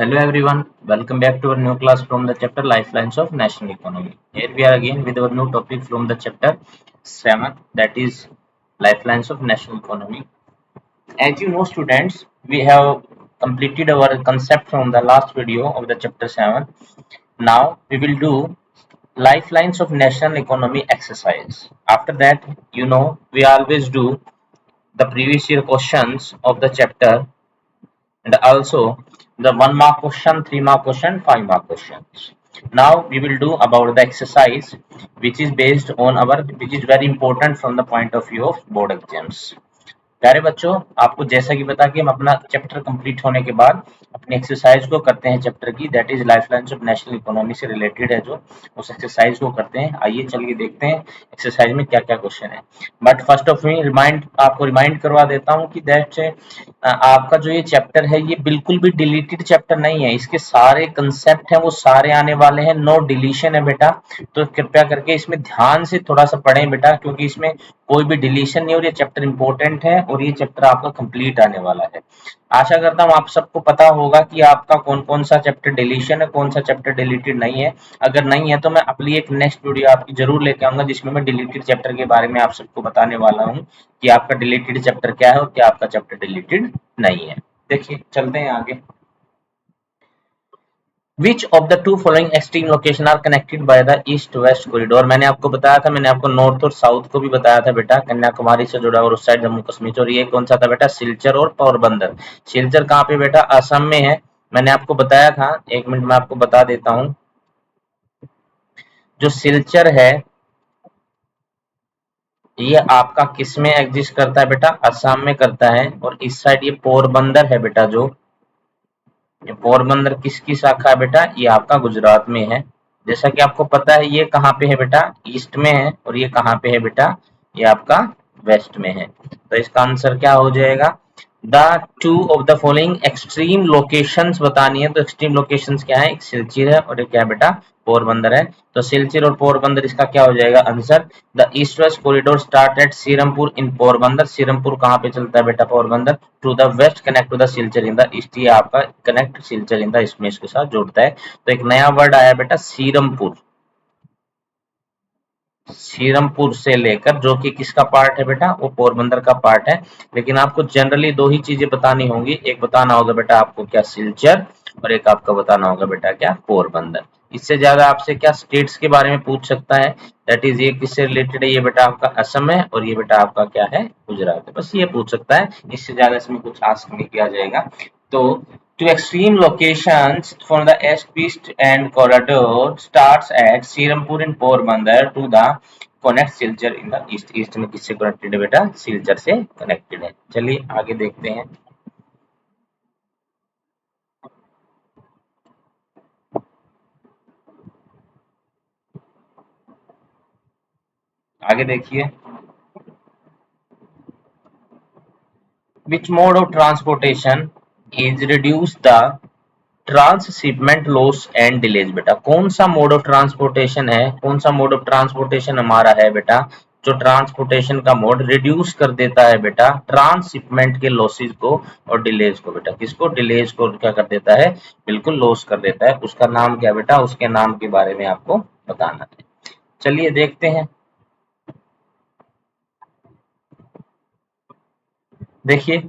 Hello everyone, welcome back to our new class from the chapter Lifelines of National Economy. Here we are again with our new topic from the chapter 7, that is Lifelines of National Economy. As you know students, we have completed our concept from the last video of the chapter 7. Now we will do Lifelines of National Economy exercise. After that, we always do the previous year questions of the chapter and also the 1 mark question, 3 mark question, 5 mark questions. Now we will do about the exercise which is very important from the point of view of board exams. प्यारे बच्चों, आपको जैसा कि पता कि हम अपना chapter complete होने के बाद अपनी एक्सरसाइज को करते हैं चैप्टर की, that is lifelines of national economy से रिलेटेड है जो उस एक्सरसाइज को करते हैं। आइए चलिए देखते हैं एक्सरसाइज में क्या क्या क्वेश्चन है। बट फर्स्ट ऑफ मी आपको रिमाइंड करवा देता हूँ कि दैट आपका जो ये चैप्टर है ये बिल्कुल भी डिलीटेड चैप्टर नहीं है। इसके सारे कंसेप्ट हैं वो सारे आने वाले हैं, नो डिलीशन है बेटा। तो कृपया करके इसमें ध्यान से थोड़ा सा पढ़ें बेटा, क्योंकि इसमें कोई भी डिलीशन नहीं और ये चैप्टर इंपॉर्टेंट है और ये चैप्टर आपका कंप्लीट आने वाला है। आशा करता हूँ आप सबको पता होगा कि आपका कौन कौन सा चैप्टर डिलीशन है, कौन सा चैप्टर डिलीटेड नहीं है। अगर नहीं है तो मैं अपनी एक नेक्स्ट वीडियो आपकी जरूर लेके आऊंगा जिसमें मैं डिलीटेड चैप्टर के बारे में आप सबको बताने वाला हूँ कि आपका डिलीटेड चैप्टर क्या है और क्या आपका चैप्टर डिलीटेड नहीं है। देखिए चलते हैं आगे। Which of the two following extreme location are connected by the east-west corridor? मैंने आपको बताया था, मैंने आपको नॉर्थ और साउथ को भी बताया था बेटा, कन्याकुमारी से जुड़ा और उस साइड जम्मू कश्मीर। और ये कौन सा था बेटा? सिलचर और पोरबंदर। सिलचर कहाँ पे बेटा? असम में है। मैंने आपको बताया था, एक मिनट में आपको बता देता हूँ। जो सिलचर है ये आपका किस में एग्जिस्ट करता है बेटा? असम में करता है। और इस साइड ये पोरबंदर है बेटा, जो ये पोरबंदर किसकी शाखा है बेटा? ये आपका गुजरात में है। जैसा कि आपको पता है ये कहाँ पे है बेटा? ईस्ट में है। और ये कहाँ पे है बेटा? ये आपका वेस्ट में है। तो इसका आंसर क्या हो जाएगा? The two of the following extreme locations बतानी है। तो एक्सट्रीम लोकेशंस क्या है? एक सिलचर है और एक क्या बेटा? पोरबंदर है। तो सिलचर और पोरबंदर इसका क्या हो जाएगा answer? The east west corridor start at Serampur in Porbandar. Serampur कहाँ पे चलता है बेटा? Porbandar. To the west connect to the Silchar in the east. ये आपका connect Silchar in the east में इसके साथ जोड़ता है। तो एक नया वर्ड आया बेटा, सीरमपुर। सीरमपुर से लेकर, जो कि किसका पार्ट है बेटा? वो पोरबंदर का पार्ट है। लेकिन आपको जनरली दो ही चीजें बतानी होंगी, एक बताना होगा बेटा आपको क्या? सिलचर। और एक आपका बताना होगा बेटा क्या? पोरबंदर। इससे ज्यादा आपसे क्या स्टेट्स के बारे में पूछ सकता है? दैट इज ये किससे रिलेटेड है? ये बेटा आपका असम है और ये बेटा आपका क्या है? गुजरात है। बस ये पूछ सकता है, इससे ज्यादा इसमें कुछ आस्क नहीं किया जाएगा। तो to extreme locations from the east and corridor starts at Sirampur in Porbandar to the connect Silchar in the east. East में किससे कनेक्टेड है बेटा? सिलचर से कनेक्टेड है। चलिए आगे देखते हैं। आगे देखिए, which mode of transportation is reduce the transshipment loss and delays? बेटा कौन सा मोड ऑफ ट्रांसपोर्टेशन है? कौन सा मोड ऑफ ट्रांसपोर्टेशन हमारा है बेटा जो ट्रांसपोर्टेशन का मोड रिड्यूस कर देता है बेटा ट्रांसशिपमेंट के लॉसेज को और डिलेज को? बेटा किसको? डिलेज को क्या कर देता है? बिल्कुल लॉस कर देता है। उसका नाम क्या बेटा? उसके नाम के बारे में आपको बताना है। चलिए देखते हैं। देखिए,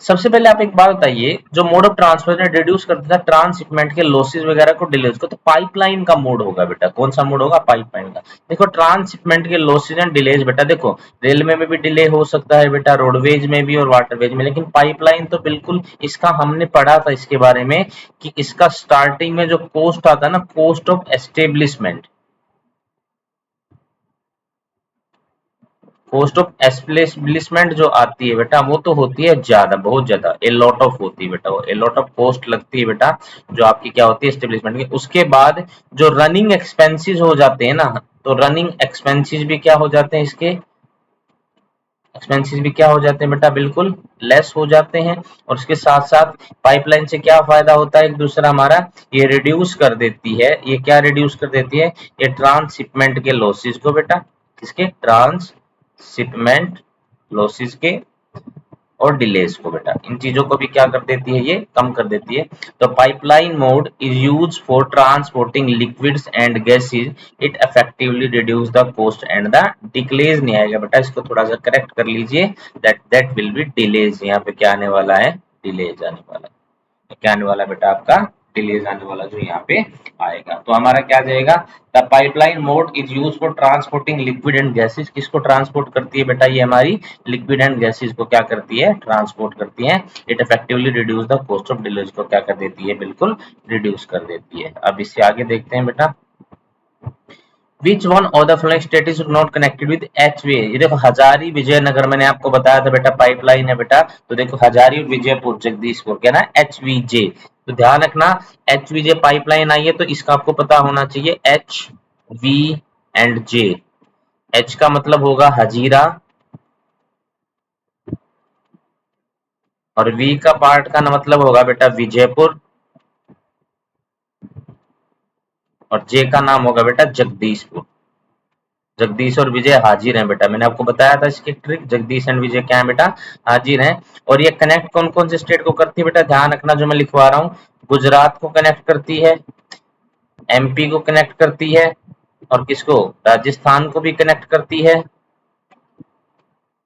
सबसे पहले आप एक बात बताइए, जो मोड ऑफ ट्रांसपोर्ट रिड्यूस करता है ट्रांसशिपमेंट के लॉसेस वगैरह को, डिलेज को, तो पाइपलाइन का मोड होगा बेटा। कौन सा मोड होगा? पाइपलाइन का। देखो ट्रांसशिपमेंट के लॉसेस एंड डिलेज बेटा, देखो रेलवे में भी डिले हो सकता है बेटा, रोडवेज में भी और वाटरवेज में, लेकिन पाइपलाइन तो बिल्कुल इसका हमने पढ़ा था इसके बारे में कि इसका स्टार्टिंग में जो कॉस्ट आता है ना, cost of establishment, cost of establishment जो आती है बेटा वो तो होती है ज्यादा, बहुत ज्यादा, ए लॉट ऑफ होती है बेटा। वो ए लॉट ऑफ कॉस्ट लगती है बेटा जो आपकी क्या होती है? एस्टेब्लिशमेंट की। उसके बाद जो रनिंग एक्सपेंसेस हो जाते हैं ना, तो रनिंग एक्सपेंसेस भी क्या हो जाते हैं? इसके एक्सपेंसेस भी क्या हो जाते हैं बेटा? बिल्कुल लेस हो जाते हैं। और उसके साथ साथ पाइपलाइन से क्या फायदा होता है? एक दूसरा हमारा, ये रिड्यूस कर देती है। ये क्या रिड्यूस कर देती है? ये ट्रांसशिपमेंट के लॉसेस को बेटा, किसके? ट्रांसशिपमेंट लॉसेस के। और डिलेज को बेटा, इन चीजों को भी क्या कर देती है, ये कम कर देती है। तो pipeline mode is use for transporting liquids and gases, it effectively reduce the cost and the delays नहीं आएगा बेटा, इसको थोड़ा सा करेक्ट कर लीजिए, दैट विल बी डिलेज, यहाँ पे क्या आने वाला है, डिलेज आने वाला है, क्या आने वाला बेटा आपका, डिलेज आने वाला जो यहाँ पे आएगा। तो हमारा क्या जाएगा, the pipeline mode is use for transporting liquid and gases, किसको ट्रांसपोर्ट करती है बेटा, ये हमारी लिक्विड एंड गैसेज को क्या करती है, ट्रांसपोर्ट करती है। It effectively reduce the cost of delivery को क्या कर देती है, बिल्कुल रिड्यूस कर देती है। अब इससे आगे देखते हैं बेटा, Which one of the following state is not connected with HVA? ये देखो हजारी विजयनगर, मैंने आपको बताया था बेटा पाइपलाइन है बेटा, तो देखो हजारी विजयपुर जगदीशपुर क्या ना, HVJ, तो ध्यान रखना HVJ पाइपलाइन आई है तो इसका आपको पता होना चाहिए HV&J। H का मतलब होगा हजीरा और V का पार्ट का मतलब होगा बेटा विजयपुर और J का नाम होगा बेटा जगदीशपुर। जगदीश और विजय हाजिर हैं बेटा, मैंने आपको बताया था इसकी ट्रिक, जगदीश एंड विजय क्या है बेटा, हाजिर हैं। और ये कनेक्ट कौन कौन से स्टेट को करती है बेटा, ध्यान रखना जो मैं लिखवा रहा हूँ, गुजरात को कनेक्ट करती है, MP को कनेक्ट करती है, और किसको, राजस्थान को भी कनेक्ट करती है,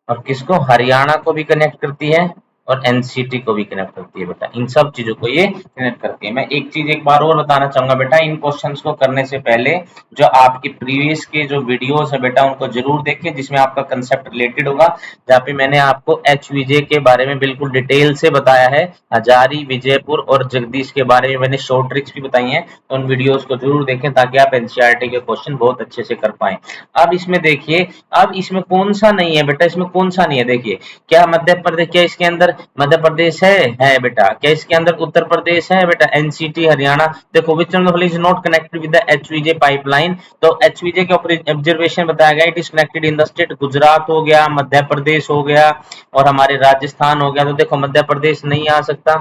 और किसको, हरियाणा को भी कनेक्ट करती है, और NCT को भी कनेक्ट करती है बेटा, इन सब चीजों को ये कनेक्ट करती है। मैं एक चीज एक बार और बताना चाहूंगा बेटा, इन क्वेश्चंस को करने से पहले जो आपकी प्रीवियस के जो वीडियोस है बेटा उनको जरूर देखिए, जिसमें आपका कंसेप्ट रिलेटेड होगा, जहाँ पे मैंने आपको HVJ के बारे में बिल्कुल डिटेल से बताया है, हजारी विजयपुर और जगदीश के बारे में मैंने शॉर्ट ट्रिक्स भी बताई हैं, तो उन वीडियोस को जरूर देखें ताकि आप NCERT के क्वेश्चन बहुत अच्छे से कर पाए। अब इसमें देखिए, अब इसमें कौन सा नहीं है बेटा, इसमें कौन सा नहीं है, देखिए क्या मध्य प्रदेश, क्या इसके अंदर मध्य प्रदेश है बेटा, क्या इसके अंदर उत्तर प्रदेश है बेटा, NCT हरियाणा, देखो विच one of is not connected with the HVJ pipeline, तो HVJ के ऊपर ऑब्जर्वेशन बताया गया, it is connected in the state, Gujarat हो गया, मध्य प्रदेश हो गया और हमारे राजस्थान हो गया, तो देखो मध्य प्रदेश नहीं आ सकता,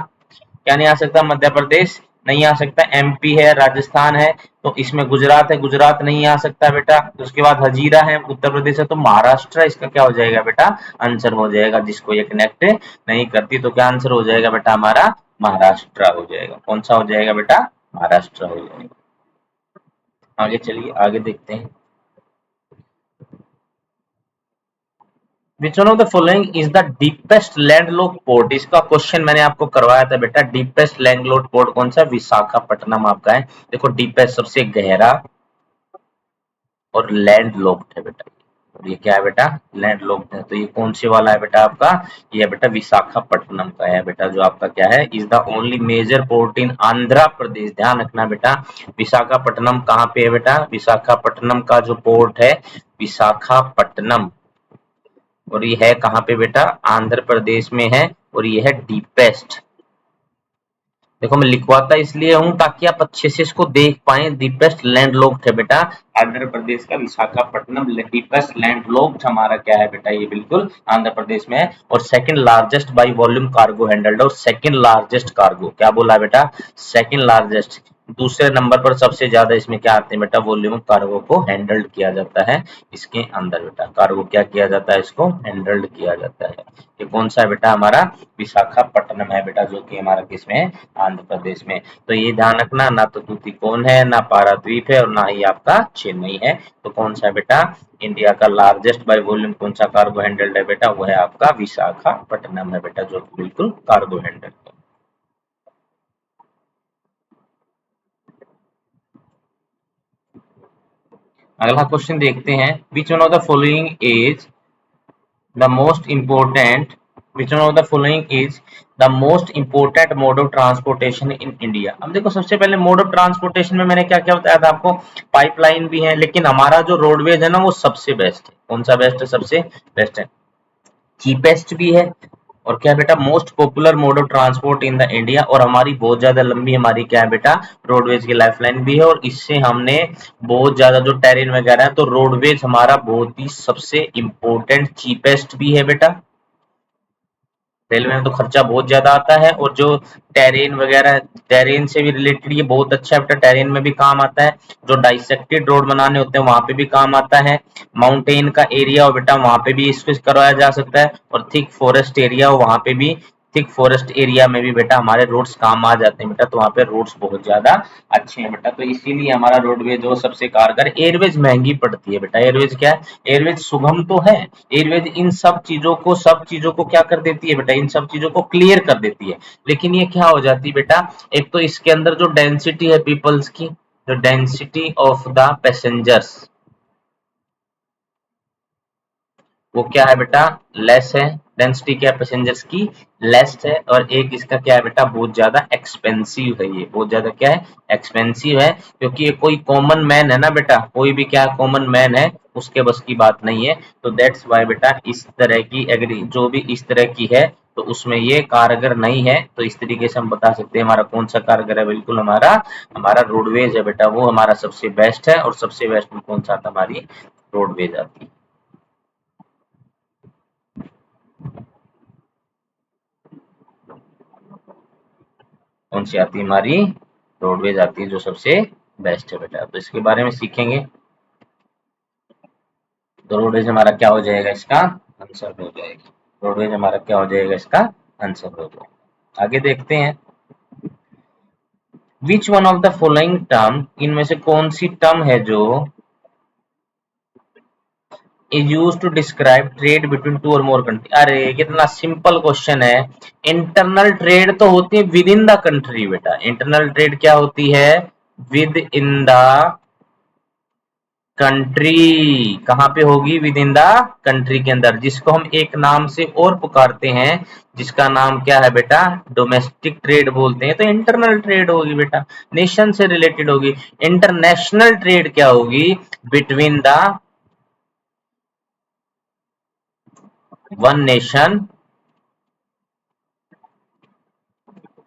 क्या नहीं आ सकता, मध्य प्रदेश नहीं आ सकता, MP है, राजस्थान है, तो इसमें गुजरात है, गुजरात नहीं आ सकता बेटा, तो उसके बाद हजीरा है, उत्तर प्रदेश है, तो महाराष्ट्र इसका क्या हो जाएगा बेटा, आंसर हो जाएगा, जिसको ये कनेक्ट नहीं करती, तो क्या आंसर हो जाएगा बेटा हमारा, महाराष्ट्र हो जाएगा, कौन सा हो जाएगा बेटा, महाराष्ट्र हो जाएगा। आगे चलिए, आगे देखते हैं, Which one of the following is the deepest landlocked port? इसका क्वेश्चन मैंने आपको करवाया था बेटा, डीपेस्ट लैंडलॉक्ड पोर्ट कौन सा, विशाखापट्टनम आपका है। देखो डीपेस्ट सबसे गहरा और लैंडलॉक्ड है बेटा, और ये क्या है बेटा, लैंडलॉक्ड है, तो ये कौन से वाला है बेटा आपका, ये बेटा विशाखापट्टनम का है बेटा, जो आपका क्या है, is the only major port in Andhra Pradesh. ध्यान रखना बेटा, विशाखापट्टनम कहाँ पे है बेटा, विशाखापट्टनम का जो पोर्ट है विशाखापट्टनम, और ये है कहाँ पे बेटा, आंध्र प्रदेश में है, और ये है डीपेस्ट। देखो मैं लिखवाता इसलिए हूं ताकि आप अच्छे से इसको देख पाए, डीपेस्ट लैंडलॉक्ड है बेटा आंध्र प्रदेश का विशाखापट्टनम, डीपेस्ट लैंडलॉक्ड हमारा क्या है बेटा, ये बिल्कुल आंध्र प्रदेश में है, और second largest by volume cargo handled, और सेकंड लार्जेस्ट कार्गो, क्या बोला बेटा, सेकंड लार्जेस्ट, दूसरे नंबर पर सबसे ज्यादा इसमें क्या आते हैं बेटा, वॉल्यूम कार्गो को हैंडल्ड किया जाता है, इसके अंदर बेटा कार्गो क्या किया जाता है, इसको हैंडल्ड किया जाता है। ये कौन सा है बेटा हमारा, विशाखापट्टनम है बेटा, जो कि हमारा किसमें है, आंध्र प्रदेश में। तो ये ध्यान रखना, ना तो तूतीकोण है, ना पाराद्वीप है, और ना ही आपका चेन्नई है, तो कौन सा है बेटा, इंडिया का लार्जेस्ट बाय वॉल्यूम कौन सा कार्गो हैंडल्ड है बेटा, वो है आपका विशाखापट्टनम है बेटा, जो बिल्कुल कार्गो हैंडल्ड है। अगला क्वेश्चन देखते हैं, which one of the following is the most important, which one of the following is the most important mode of transportation in India. अब देखो सबसे पहले मोड ऑफ ट्रांसपोर्टेशन में मैंने क्या क्या बताया था आपको, पाइपलाइन भी है, लेकिन हमारा जो रोडवेज है ना वो सबसे बेस्ट है, कौन सा बेस्ट है, सबसे बेस्ट है, चीपेस्ट भी है, और क्या बेटा, most popular mode of transport in the India, और हमारी बहुत ज्यादा लंबी हमारी क्या है बेटा, रोडवेज की लाइफलाइन भी है, और इससे हमने बहुत ज्यादा जो टेरेन वगैरह है, तो रोडवेज हमारा बहुत ही सबसे इंपॉर्टेंट चीपेस्ट भी है बेटा, रेलवे में तो खर्चा बहुत ज्यादा आता है, और जो टेरेन वगैरह, टेरेन से भी रिलेटेड ये बहुत अच्छा है बेटा, टेरेन में भी काम आता है। जो डाइसेक्टेड रोड बनाने होते हैं वहां पे भी काम आता है। माउंटेन का एरिया हो बेटा, वहां पे भी इसको करवाया जा सकता है, और थिक फॉरेस्ट एरिया हो वहां पे भी, थिक फॉरेस्ट एरिया में भी बेटा हमारे रोड्स काम आ जाते हैं बेटा, तो वहां पे रोड्स बहुत ज्यादा अच्छे हैं बेटा। तो इसीलिए हमारा रोडवेज जो सबसे कारगर। एयरवेज महंगी पड़ती है बेटा, एयरवेज क्या है, एयरवेज सुगम तो है, एयरवेज इन सब चीजों को क्या कर देती है बेटा, इन सब चीजों को क्लियर कर देती है। लेकिन ये क्या हो जाती है बेटा, एक तो इसके अंदर जो डेंसिटी है पीपल्स की, जो डेंसिटी ऑफ द पैसेंजर्स, वो क्या है बेटा, लेस है। डेंसिटी क्या है पैसेंजर्स की, लेस है। और एक इसका क्या है बेटा, बहुत ज्यादा एक्सपेंसिव है, ये बहुत ज्यादा क्या है, एक्सपेंसिव है। क्योंकि ये कोई कॉमन मैन है ना बेटा, कोई भी क्या कॉमन मैन है उसके बस की बात नहीं है। तो दैट्स वाई बेटा इस तरह की एग्री जो भी इस तरह की है, तो उसमें ये कारगर नहीं है। तो इस तरीके से हम बता सकते हैं हमारा कौन सा कारगर है, बिल्कुल हमारा हमारा रोडवेज है बेटा, वो हमारा सबसे बेस्ट है। और सबसे बेस्ट में कौन सा आता, हमारी रोडवेज आती है। कौन सी आती है, हमारी रोडवेज आती है, जो सबसे बेस्ट है बेटा। तो इसके बारे में सीखेंगे। तो रोडवेज हमारा क्या हो जाएगा, इसका आंसर हो जाएगा। रोडवेज हमारा क्या हो जाएगा, इसका आंसर हो जाएगा। आगे देखते हैं। Which one of the following term, इनमें से कौन सी टर्म है जो is use to describe trade between two or more country. अरे कितना सिंपल क्वेश्चन है। इंटरनल ट्रेड तो होती है विद इन द कंट्री बेटा, इंटरनल ट्रेड क्या होती है, विद इन द कंट्री। कहाँ पे होगी, विद इन द कंट्री के अंदर, जिसको हम एक नाम से और पुकारते हैं, जिसका नाम क्या है बेटा, डोमेस्टिक ट्रेड बोलते हैं। तो इंटरनल ट्रेड होगी बेटा, नेशन से रिलेटेड होगी। इंटरनेशनल ट्रेड क्या होगी, बिटवीन द वन नेशन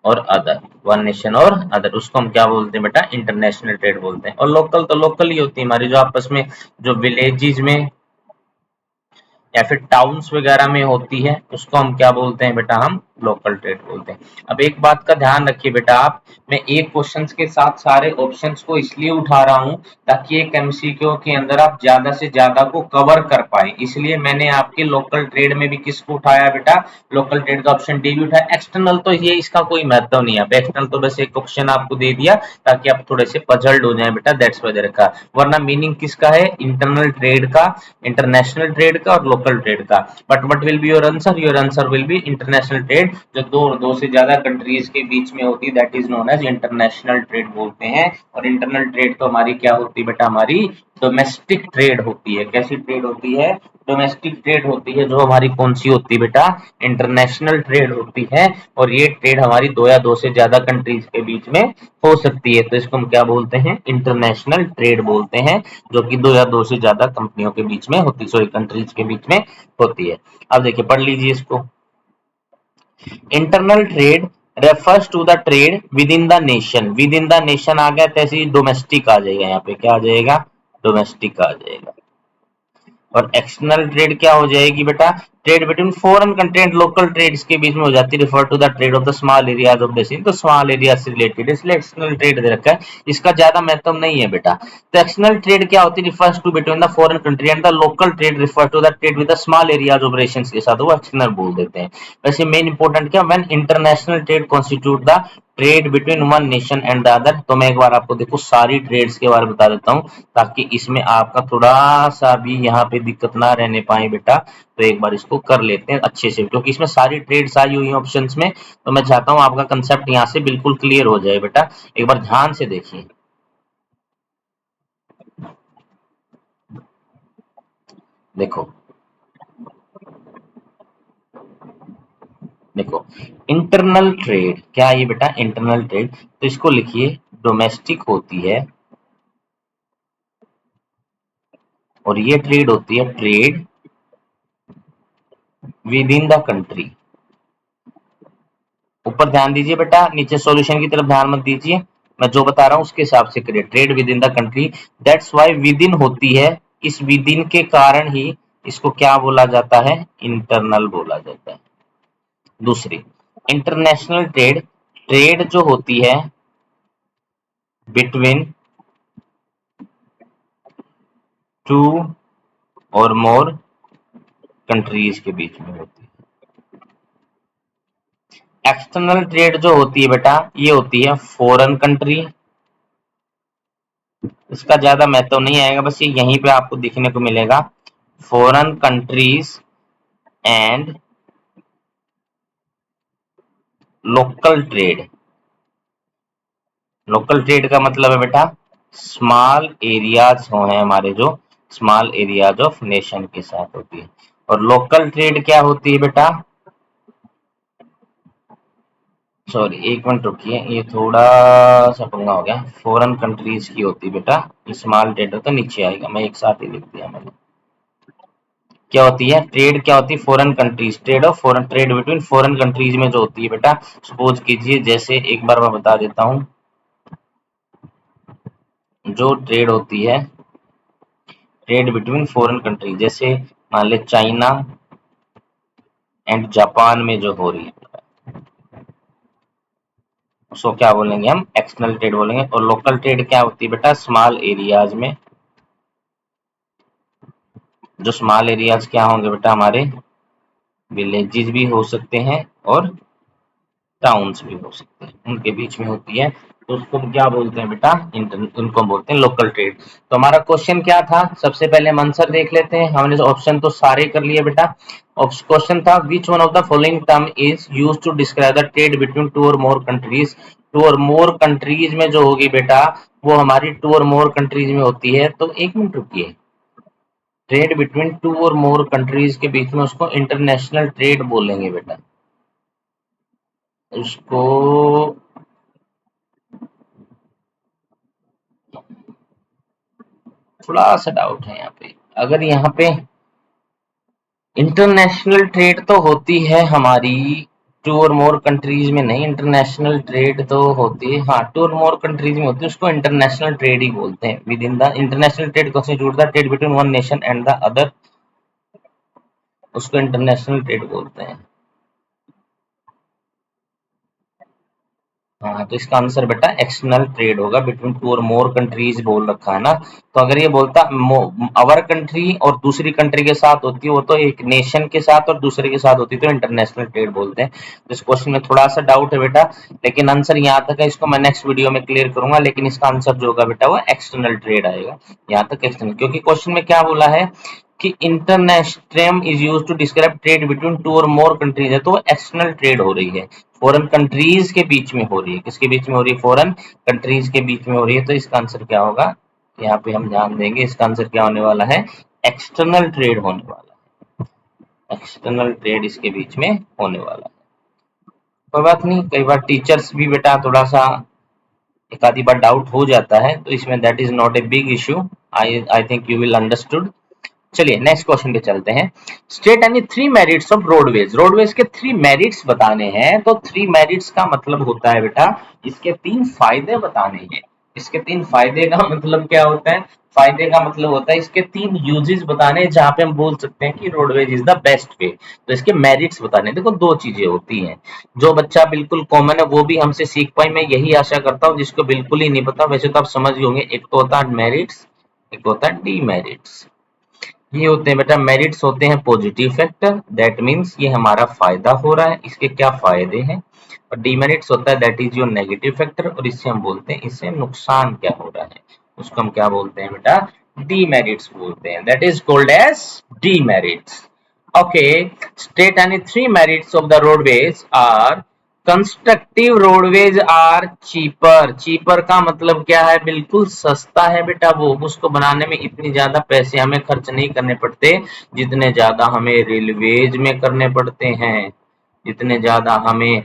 और अदर, वन नेशन और अदर, उसको हम क्या बोलते हैं बेटा, इंटरनेशनल ट्रेड बोलते हैं। और लोकल तो लोकल ही होती है हमारी, जो आपस में, जो विलेजेस में या फिर टाउन्स वगैरह में होती है, उसको हम क्या बोलते हैं बेटा, हम लोकल ट्रेड बोलते हैं। अब एक बात का ध्यान रखिए बेटा आप, मैं एक क्वेश्चंस के साथ सारे ऑप्शंस को इसलिए उठा रहा हूं ताकि एक एमसीक्यू के अंदर आप ज्यादा से ज्यादा को कवर कर पाए, इसलिए मैंने आपके लोकल ट्रेड में भी किसको उठाया बेटा, लोकल ट्रेड का ऑप्शन डी भी उठाया। एक्सटर्नल तो ये इसका कोई महत्व नहीं है, एक्सटर्नल तो बस एक ऑप्शन आपको दे दिया ताकि आप थोड़े से पजल्ड हो जाए बेटा, दैट्स वजह का। वरना मीनिंग किसका है, इंटरनल ट्रेड का, इंटरनेशनल ट्रेड का और लोकल ट्रेड का। But what will be your answer, your answer will be international trade, जो दो से ज्यादा कंट्रीज के बीच में होती है, that is known as international trade बोलते हैं। और इंटरनल ट्रेड तो हमारी क्या होती है बेटा, हमारी डोमेस्टिक ट्रेड होती है। कैसी ट्रेड होती है, डोमेस्टिक ट्रेड होती है, जो हमारी कौन सी होती है बेटा, इंटरनेशनल ट्रेड होती है। और ये ट्रेड हमारी दो या दो से ज्यादा कंट्रीज के बीच में हो सकती है, तो इसको हम क्या बोलते हैं, इंटरनेशनल ट्रेड बोलते हैं, जो कि दो या दो से ज्यादा कंपनियों के बीच में होती, सॉरी कंट्रीज के बीच में होती है। अब देखिए पढ़ लीजिए इसको। Internal trade refers to the trade within the nation, within the nation आ गया, तैसे ही डोमेस्टिक आ जाएगा, यहाँ पे क्या आ जाएगा, डोमेस्टिक आ जाएगा। और एक्सटर्नल ट्रेड क्या हो जाएगी बेटा, trade between foreign country and local trade, इसके बीच में हो जाती है, refer to the trade of the small areas of the scene, तो स्मॉल एरिया से रिलेटेड, इसलिए एक्सटर्नल ट्रेड दे रखा है, इसका ज्यादा महत्व नहीं है बेटा। तो एक्सटर्नल ट्रेड क्या होती है, refers to between the foreign country and the local trade, refer to the trade with the small areas operation के साथ वो एक्सटर्नल बोल देते हैं। वैसे मेन इंपॉर्टेंट क्या, when international trade constitute the trade between one nation and the other. तो मैं एक बार आपको देखो सारी ट्रेड्स के बारे में बता देता हूँ, ताकि इसमें आपका थोड़ा सा भी यहाँ पे दिक्कत ना रहने पाए बेटा। तो एक बार इसको कर लेते हैं अच्छे से, क्योंकि इसमें सारी ट्रेड्स आई हुई हैं ऑप्शंस में, तो मैं चाहता हूँ आपका कंसेप्ट यहाँ से बिल्कुल क्लियर हो जाए बेटा। एक बार ध्यान से देखिए, देखो देखो, इंटरनल ट्रेड क्या है ये बेटा, इंटरनल ट्रेड, तो इसको लिखिए, डोमेस्टिक होती है, और ये ट्रेड होती है, trade within the country. ऊपर ध्यान दीजिए बेटा, नीचे सॉल्यूशन की तरफ ध्यान मत दीजिए, मैं जो बता रहा हूं उसके हिसाब से करिए। Trade within the country, that's why with in होती है, इस विद इन के कारण ही इसको क्या बोला जाता है, इंटरनल बोला जाता है। दूसरी इंटरनेशनल ट्रेड, ट्रेड जो होती है between two or more countries के बीच में होती है। एक्सटर्नल ट्रेड जो होती है बेटा, ये होती है फॉरेन कंट्री, इसका ज्यादा महत्व नहीं आएगा, बस ये यहीं पे आपको दिखने को मिलेगा, foreign countries and local trade. Local trade का मतलब है बेटा स्मॉल एरियाज हो हैं हमारे, जो स्मॉल एरियाज ऑफ नेशन के साथ होती है। और लोकल ट्रेड क्या होती है बेटा, सॉरी एक मिनट रुकिए, ये थोड़ा सा पंगा हो गया, फॉरेन कंट्रीज की होती है बेटा, स्मॉल ट्रेड तो नीचे आएगा, मैं एक साथ ही लिख दिया मैंने। क्या होती है ट्रेड, क्या होती है foreign countries, trade off foreign, trade between foreign countries में जो होती है बेटा, सपोज कीजिए जैसे एक बार मैं बता देता हूँ, जो ट्रेड होती है ट्रेड बिटवीन फॉरेन कंट्री, जैसे मान ले चाइना एंड जापान में जो हो रही है, उसको क्या बोलेंगे हम, एक्सटर्नल ट्रेड बोलेंगे। और लोकल ट्रेड क्या होती है बेटा, स्मॉल एरियाज में, जो स्मॉल एरियाज क्या होंगे बेटा हमारे, विलेजेस भी हो सकते हैं और टाउन्स भी हो सकते हैं, उनके बीच में होती है, तो उसको क्या बोलते हैं बेटा, उनको बोलते हैं लोकल ट्रेड। तो हमारा क्वेश्चन क्या था, सबसे पहले हम आंसर देख लेते हैं, हमने ऑप्शन तो सारे कर लिए बेटा। क्वेश्चन था which one of the following term is used to describe the trade between two or more countries. To or more countries में जो होगी बेटा, वो हमारी टू और मोर कंट्रीज में होती है, तो एक मिनट रुकिए, trade between two or more countries के बीच में उसको इंटरनेशनल ट्रेड बोलेंगे बेटा, उसको थोड़ा सा डाउट है यहाँ पे, अगर यहाँ पे इंटरनेशनल ट्रेड तो होती है हमारी टू और मोर कंट्रीज में, नहीं इंटरनेशनल ट्रेड तो होती है, हाँ टू और मोर कंट्रीज में होती है, उसको इंटरनेशनल ट्रेड ही बोलते हैं। With in the international trade constitute the trade between one nation and the other, उसको इंटरनेशनल ट्रेड बोलते हैं। हाँ तो इसका आंसर बेटा एक्सटर्नल ट्रेड होगा, between two or more countries बोल रखा है ना, तो अगर ये बोलता अवर कंट्री और दूसरी कंट्री के साथ होती है, वो तो एक नेशन के साथ और दूसरे के साथ होती है, तो इंटरनेशनल ट्रेड बोलते हैं। तो इस क्वेश्चन में थोड़ा सा डाउट है बेटा, लेकिन आंसर यहाँ तक है, इसको मैं नेक्स्ट वीडियो में क्लियर करूंगा, लेकिन इसका आंसर जो होगा बेटा वो एक्सटर्नल ट्रेड आएगा, यहाँ तक एक्सटर्नल, क्योंकि क्वेश्चन में क्या बोला है कि international is use to describe trade between two or more countries है, तो वो एक्सटर्नल ट्रेड हो रही है, फॉरेन कंट्रीज के बीच में हो रही है, किसके बीच में हो रही है, फॉरेन कंट्रीज के बीच में हो रही है, तो इसका आंसर क्या होगा, यहाँ पे हम ध्यान देंगे, इसका आंसर क्या होने वाला है, एक्सटर्नल ट्रेड होने वाला है, एक्सटर्नल ट्रेड इसके बीच में होने वाला है। कोई बात नहीं, कई बार टीचर्स भी बेटा थोड़ा सा एक आधी बार डाउट हो जाता है, तो इसमें that is not a big issue, I think you will understood. चलिए नेक्स्ट क्वेश्चन पे चलते हैं। State any three merits of roadways, roadways के थ्री मेरिट्स बताने हैं, तो थ्री मेरिट्स का मतलब होता है बेटा इसके तीन फायदे बताने हैं। इसके तीन फायदे का मतलब क्या होता है, फायदे का मतलब होता है इसके तीन यूजेस बताने हैं, जहां पे हम बोल सकते हैं कि roadways is the best way. तो इसके मेरिट्स बताने, देखो दो चीजें होती हैं, जो बच्चा बिल्कुल कॉमन है वो भी हमसे सीख पाए, मैं यही आशा करता हूँ, जिसको बिल्कुल ही नहीं पता वैसे तो आप समझ ही होंगे, एक तो होता है मेरिट्स, एक होता है डीमेरिट्स। ये होते हैं बेटा मेरिट्स, होते हैं पॉजिटिव फैक्टर, दैट मीन्स ये हमारा फायदा हो रहा है, इसके क्या फायदे हैं। और डीमेरिट्स होता है that is your negative factor, और इससे हम बोलते हैं इससे नुकसान क्या हो रहा है, उसको हम क्या बोलते हैं बेटा, डीमेरिट्स बोलते हैं, that is called as demerits. Okay, state any three merits of the roadways are, constructive roadways are cheaper, cheaper का मतलब क्या है, बिल्कुल सस्ता है बेटा, वो उसको बनाने में इतनी ज्यादा पैसे हमें खर्च नहीं करने पड़ते, जितने ज्यादा हमें रेलवेज में करने पड़ते हैं, जितने ज्यादा हमें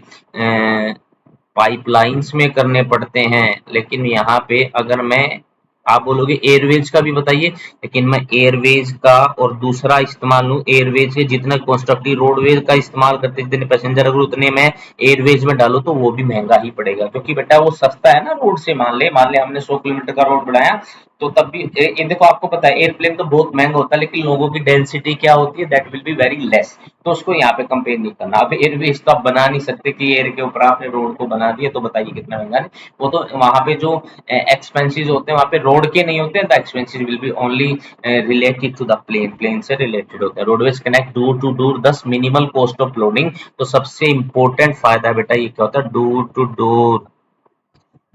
पाइपलाइंस में करने पड़ते हैं। लेकिन यहाँ पे अगर मैं, आप बोलोगे एयरवेज का भी बताइए, लेकिन मैं एयरवेज का और दूसरा इस्तेमाल लूं, एयरवेज के जितना कंस्ट्रक्टिव रोडवेज का इस्तेमाल करते, जितने पैसेंजर अगर उतने में एयरवेज में डालो तो वो भी महंगा ही पड़ेगा, क्योंकि बेटा वो सस्ता है ना रोड से, मान ले हमने 100 किलोमीटर का रोड बनाया, तो तब भी ये देखो, आपको पता है एयरप्लेन तो बहुत महंगा होता है, लेकिन लोगों की डेंसिटी क्या होती है, that will be very less. तो उसको यहाँ पे कंपेयर नहीं करना। अब एयरवेज तो आप बना नहीं सकते कि एयर के ऊपर आपने रोड को बना दिया, तो बताइए कितना महंगा है। वो तो वहां पे जो एक्सपेंसेस होते हैं वहां पे रोड के नहीं होते हैं, the expenses will be only related to the plane, plane से रिलेटेड होता है। रोडवेज कनेक्ट दूर टू दूर, दस मिनिमल कॉस्ट ऑफ लोडिंग। तो सबसे इंपॉर्टेंट फायदा बेटा ये क्या होता है, दूर टू दूर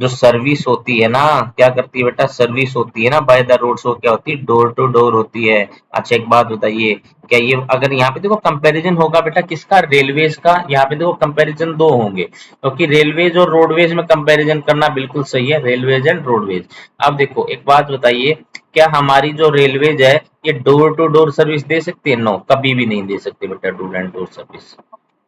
जो सर्विस होती है ना, क्या करती है बेटा, सर्विस होती है ना बाय द रोड, सो क्या होती है, डोर टू डोर होती है। अच्छा एक बात बताइए, क्या ये अगर यहाँ पे देखो कंपैरिजन होगा बेटा किसका, रेलवेज का, यहाँ पे देखो कंपैरिजन दो होंगे, क्योंकि रेलवेज और रोडवेज में कंपैरिजन करना बिल्कुल सही है, रेलवेज एंड रोडवेज। अब देखो एक बात बताइए, क्या हमारी जो रेलवेज है ये डोर टू डोर सर्विस दे सकती है? नो, कभी भी नहीं दे सकती बेटा, door and door service.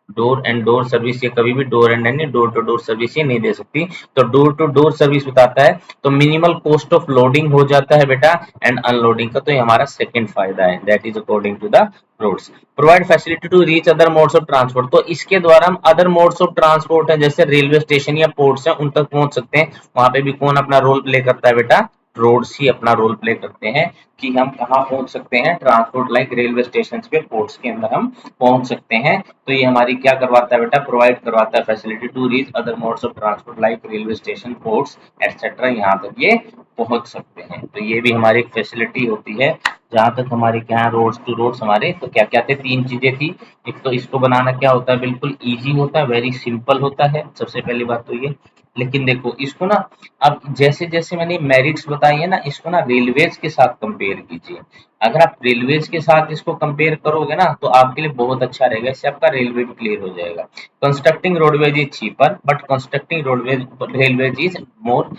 Door and door service ये कभी भी डोर एंड यानी डोर टू डोर सर्विस ये नहीं दे सकती। तो डोर टू डोर सर्विस बताता है तो मिनिमल कॉस्ट ऑफ लोडिंग हो जाता है बेटा, एंड अनलोडिंग का। तो ये हमारा सेकंड फायदा है, that is according to the roads. Provide facility to reach other modes of transport, तो इसके द्वारा हम अदर मोड्स ऑफ ट्रांसपोर्ट है जैसे रेलवे स्टेशन या पोर्ट्स है उन तक पहुंच सकते हैं। वहां पे भी कौन अपना रोल प्ले करता है बेटा, रोड्स ही अपना रोल प्ले करते हैं कि हम कहाँ पहुंच सकते हैं, ट्रांसपोर्ट लाइक रेलवे स्टेशन पे, पोर्ट्स के अंदर हम पहुंच सकते हैं। तो ये हमारी क्या करवाता है बेटा, प्रोवाइड करवाता है facility to reach other modes of transport like railway station, ports etcetera, यहाँ तक ये पहुंच सकते हैं। तो ये भी हमारी एक फैसिलिटी होती है जहां तक हमारे क्या रोड्स टू रोड्स हमारे। तो क्या क्या थे, तीन चीजें थी। एक तो इसको बनाना क्या होता है, बिल्कुल इजी होता है, वेरी सिंपल होता है, सबसे पहली बात तो ये। लेकिन देखो इसको ना, अब जैसे जैसे मैंने मेरिट्स बताई है ना, इसको ना रेलवेज के साथ कंपेयर कीजिए। अगर आप रेलवेज के साथ इसको कंपेयर करोगे ना तो आपके लिए बहुत अच्छा रहेगा, इससे आपका रेलवे भी क्लियर हो जाएगा। Constructing roadways is cheaper, but constructing roadways railways is more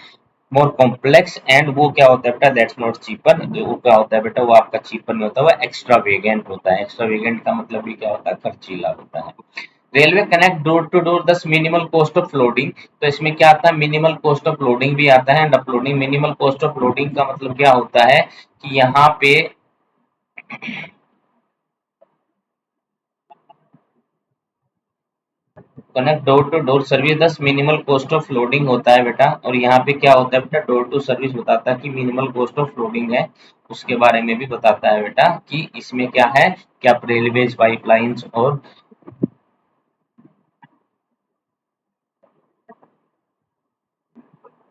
more complex, and वो क्या होता है बेटा, दैट्स नॉट चीपर। वो क्या होता है बेटा, वो आपका चीपर नहीं होता, वो एक्स्ट्रा वेगेंट होता है। एक्स्ट्रा वेगेंट का मतलब भी क्या होता है, खर्चीला होता है। Railway connect door to door, thus minimal cost of loading. तो इसमें क्या आता है, मिनिमल कॉस्ट ऑफ लोडिंग भी आता है and uploading. Minimal cost of loading का मतलब क्या होता है कि यहाँ पे connect door to door service, thus minimal cost of loading होता है बेटा। और यहाँ पे क्या होता है बेटा, डोर टू सर्विस बताता है कि मिनिमल कॉस्ट ऑफ लोडिंग है, उसके बारे में भी बताता है बेटा कि इसमें क्या है, कि आप रेलवेज पाइपलाइंस और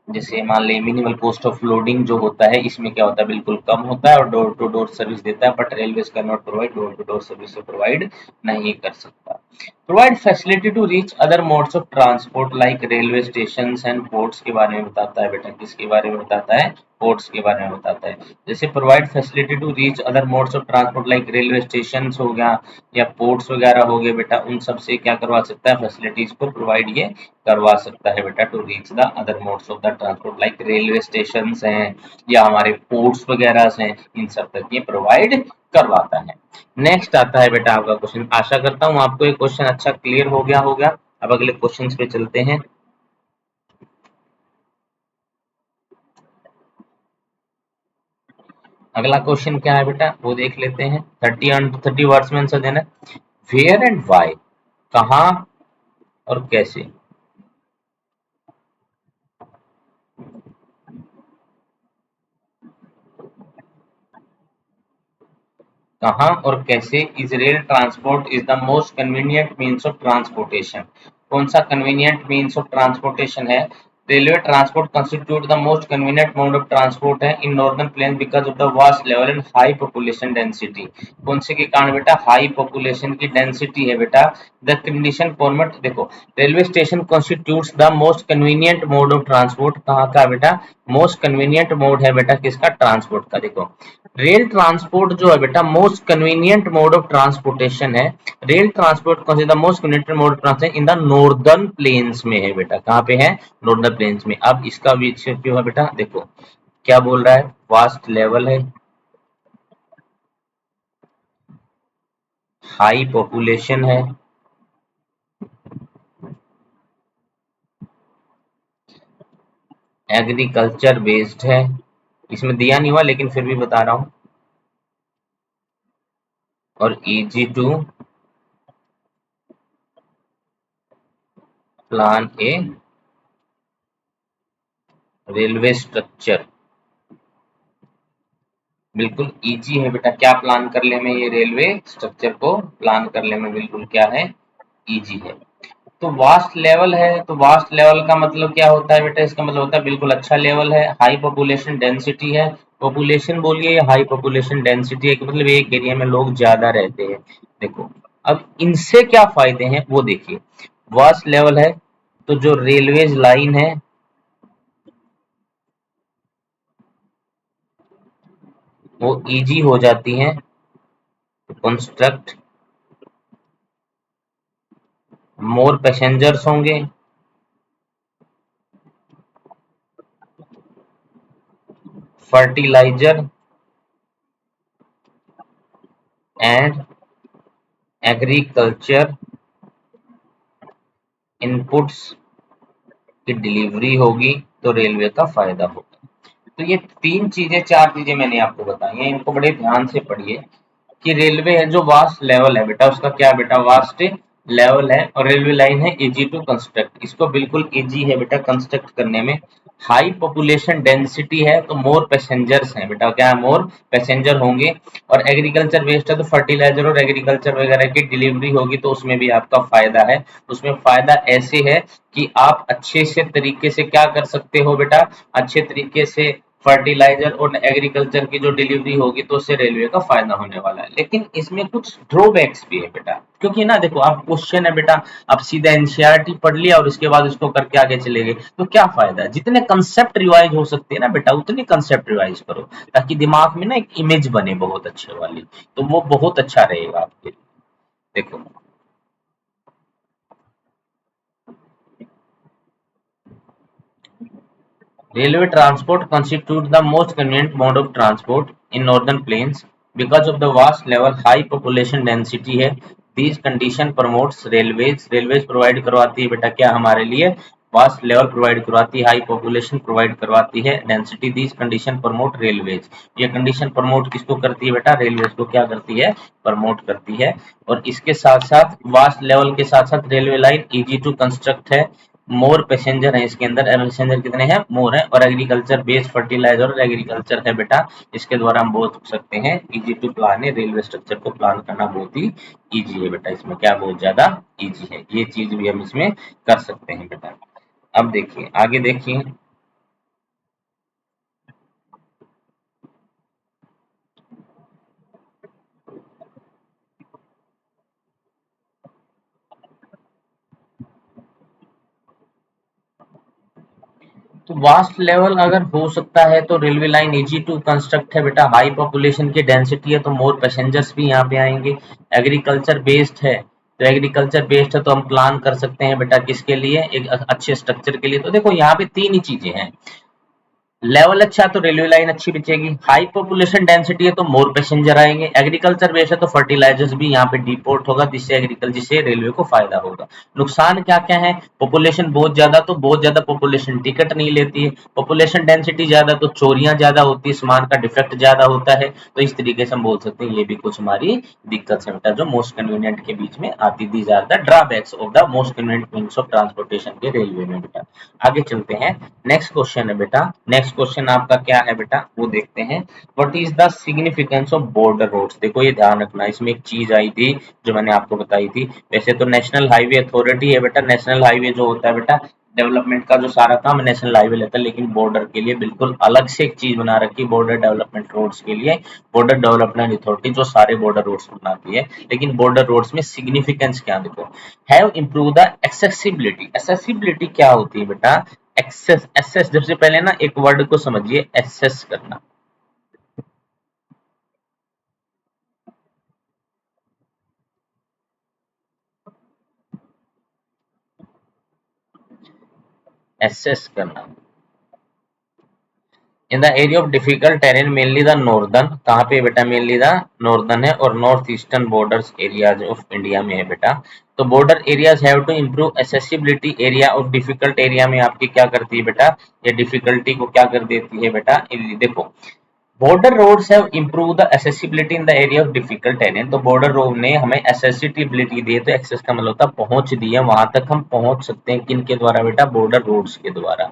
जैसे मान लें मिनिमल कॉस्ट ऑफ लोडिंग जो होता है इसमें क्या होता है, बिल्कुल कम होता है और डोर टू डोर सर्विस देता है, but railways can not provide, door to door service से प्रोवाइड नहीं कर सकता। Provide facility to reach other modes of transport like railway station and ports के बारे में बताता है बेटा, किसके बारे में बताता है, पोर्ट्स के बारे में बताता है। जैसे provide facility to reach other modes of transport like railway station हो गया या पोर्ट्स वगैरह हो गए बेटा, उन सब से क्या करवा सकता है, फैसिलिटीज को प्रोवाइड ये करवा सकता है बेटा, to reach the other modes of the transport like railway station हैं या हमारे पोर्ट्स वगैरह हैं, इन सब तक ये प्रोवाइड करवाता है। नेक्स्ट आता है बेटा आपका क्वेश्चन, आशा करता हूँ आपको ये क्वेश्चन अच्छा क्लियर हो गया होगा। अब अगले क्वेश्चन पे चलते हैं। अगला क्वेश्चन क्या है बेटा, वो देख लेते हैं। 30 वर्ड्स में आंसर देना। वेयर एंड वाई, कहाँ और कैसे। कहाँ और कैसे is rail transport is the most convenient means of transportation. कौन सा कन्वीनियंट मीन्स ऑफ ट्रांसपोर्टेशन है, railway transport constitute the most convenient mode of transport है in northern plain because of the vast level and high population density. कौन से के कारण बेटा, high population की डेंसिटी है बेटा। द कंडीशन फॉर्मेट देखो, railway station constitutes the most convenient mode of transport, कहाँ का बेटा, मोस्ट कन्वीनियंट मोड है बेटा किसका, ट्रांसपोर्ट का। देखो रेल ट्रांसपोर्ट जो है बेटा most convenient mode of transportation है। रेल ट्रांसपोर्ट कौन सा, the most convenient mode of transport in the northern plains में है बेटा, कहाँ पे है, नॉर्दर्न प्लेन्स में। अब इसका विषय क्यों है बेटा, देखो क्या बोल रहा है, वास्ट लेवल है, हाई पॉपुलेशन है, एग्रीकल्चर बेस्ड है, इसमें दिया नहीं हुआ लेकिन फिर भी बता रहा हूँ, और easy to plan a railway structure. बिल्कुल इजी है बेटा, क्या प्लान कर ले में ये रेलवे स्ट्रक्चर को प्लान करने में बिल्कुल क्या है, इजी है। तो वास्ट लेवल है, तो वास्ट लेवल का मतलब क्या होता है बेटा, इसका मतलब होता है बिल्कुल अच्छा लेवल है, हाई पॉपुलेशन डेंसिटी है। पॉपुलेशन बोलिए या हाई पॉपुलेशन डेंसिटी है कि मतलब एक एरिया में लोग ज्यादा रहते हैं। देखो अब इनसे क्या फायदे हैं वो देखिए। वास्ट लेवल है तो जो रेलवेज लाइन है वो इजी हो जाती हैं कंस्ट्रक्ट, मोर पैसेंजर्स होंगे, फर्टिलाइजर एंड एग्रीकल्चर इनपुट्स की डिलीवरी होगी तो रेलवे का फायदा होगा। तो ये तीन चीजें चार चीजें मैंने आपको बताई हैं, इनको बड़े ध्यान से पढ़िए कि रेलवे है जो वास्ट लेवल है बेटा, उसका क्या बेटा, वास्ट लेवल है, और रेलवे लाइन है इजी टू कंस्ट्रक्ट, इसको बिल्कुल इजी है बेटा कंस्ट्रक्ट करने में। हाई पॉपुलेशन डेंसिटी है तो मोर पैसेंजर्स हैं बेटा, क्या है, मोर पैसेंजर होंगे। और एग्रीकल्चर वेस्ट है तो फर्टिलाइजर और एग्रीकल्चर वगैरह की डिलीवरी होगी तो उसमें भी आपका फायदा है। उसमें फायदा ऐसे है कि आप अच्छे से तरीके से क्या कर सकते हो बेटा, अच्छे तरीके से फर्टिलाइजर और एग्रीकल्चर की जो डिलीवरी होगी तो उससे रेलवे का फायदा होने वाला है। लेकिन इसमें कुछ ड्रॉबैक्स भी है बेटा, क्योंकि ना देखो आप क्वेश्चन है बेटा, आप सीधा एनसीईआरटी पढ़ लिया और उसके बाद उसको करके आगे चले गए तो क्या फायदा है। जितने कंसेप्ट रिवाइज हो सकते हैं ना बेटा उतने कंसेप्ट रिवाइज करो, ताकि दिमाग में ना एक इमेज बने बहुत अच्छे वाली, तो वो बहुत अच्छा रहेगा आपके लिए। देखो railway transport constitutes the most convenient mode of transport in northern plains because of the vast level high population density है। These condition promotes railways, railways provide करवाती है बेटा क्या हमारे लिए, वास्ट लेवल प्रोवाइड करवाती है, हाई पॉपुलेशन प्रोवाइड करवाती है, density. These condition promote railways, ये कंडीशन प्रमोट किसको करती है बेटा, रेलवेज को क्या करती है, प्रमोट करती है। और इसके साथ साथ वास्ट लेवल के साथ साथ railway line easy to construct है, मोर पैसेंजर है इसके अंदर, पैसेंजर कितने हैं, मोर है। और एग्रीकल्चर बेस्ड फर्टिलाइजर और एग्रीकल्चर है बेटा, इसके द्वारा हम बोल सकते हैं इजी टू प्लान है, रेलवे स्ट्रक्चर को प्लान करना बहुत ही इजी है बेटा, इसमें क्या बहुत ज्यादा इजी है, ये चीज भी हम इसमें कर सकते हैं बेटा। अब देखिए आगे देखिए, तो वास्ट लेवल अगर हो सकता है तो railway line easy to construct है बेटा, हाई पॉपुलेशन की डेंसिटी है तो मोर पैसेंजर्स भी यहाँ पे आएंगे। एग्रीकल्चर बेस्ड है तो एग्रीकल्चर बेस्ड है तो हम प्लान कर सकते हैं बेटा किसके लिए, एक अच्छे स्ट्रक्चर के लिए। तो देखो यहाँ पे तीन ही चीजें हैं, लेवल अच्छा है तो रेलवे लाइन अच्छी बिचेगी, हाई पॉपुलेशन डेंसिटी है तो मोर पैसेंजर आएंगे, एग्रीकल्चर बेस है तो फर्टिलाइजर्स भी यहाँ पे डिपोर्ट होगा जिससे एग्रीकल्चर, जिससे रेलवे को फायदा होगा। नुकसान क्या क्या है, पॉपुलेशन बहुत ज्यादा तो बहुत ज्यादा पॉपुलेशन टिकट नहीं लेती है, पॉपुलेशन डेंसिटी ज्यादा तो चोरियां ज्यादा होती है, सामान का डिफेक्ट ज्यादा होता है। तो इस तरीके से हम बोल सकते हैं ये भी कुछ हमारी दिक्कत है बेटा जो मोस्ट कन्वीनियंट के बीच में आती, these are the drawbacks of the most convenient means of transportation के रेलवे में बेटा। आगे चलते हैं, नेक्स्ट क्वेश्चन है बेटा, नेक्स्ट क्वेश्चन आपका क्या है बेटा वो देखते हैं। What is the significance of border roads, देखो ये ध्यान रखना, इसमें एक चीज आई थी जो मैंने आपको बताई थी। वैसे तो नेशनल हाईवे अथॉरिटी है बेटा, नेशनल हाईवे जो होता है बेटा डेवलपमेंट का जो सारा काम नेशनल हाईवे लेता है, लेकिन बॉर्डर के लिए बिल्कुल अलग से एक चीज बना रखी है, बॉर्डर डेवलपमेंट रोड्स के लिए बॉर्डर डेवलपमेंट अथॉरिटी जो सारे बॉर्डर रोड्स बनाती है। लेकिन बॉर्डर रोड्स में सिग्निफिकेंस क्या, देखो have improve the accessibility, accessibility क्या होती है बेटा, एक्सेस, एक्सेस सबसे पहले ना एक वर्ड को समझिए, एक्सेस करना, एक्सेस करना। In the area of difficult terrain mainly the northern, कहाँ पे बेटा, मेनली द नॉर्दर्न है और north eastern borders areas of India में है बेटा। तो border areas have to improve accessibility, area of difficult area में आपकी क्या करती है बेटा, ये डिफिकल्टी को क्या कर देती है बेटा, देखो border roads have improve the accessibility in the area of difficult terrain, तो बॉर्डर रोड ने हमें एक्सेसिबिलिटी दी है, तो एक्सेस का मतलब होता है पहुंच दी है, वहां तक हम पहुंच सकते हैं किन के द्वारा बेटा, बॉर्डर रोड्स के द्वारा।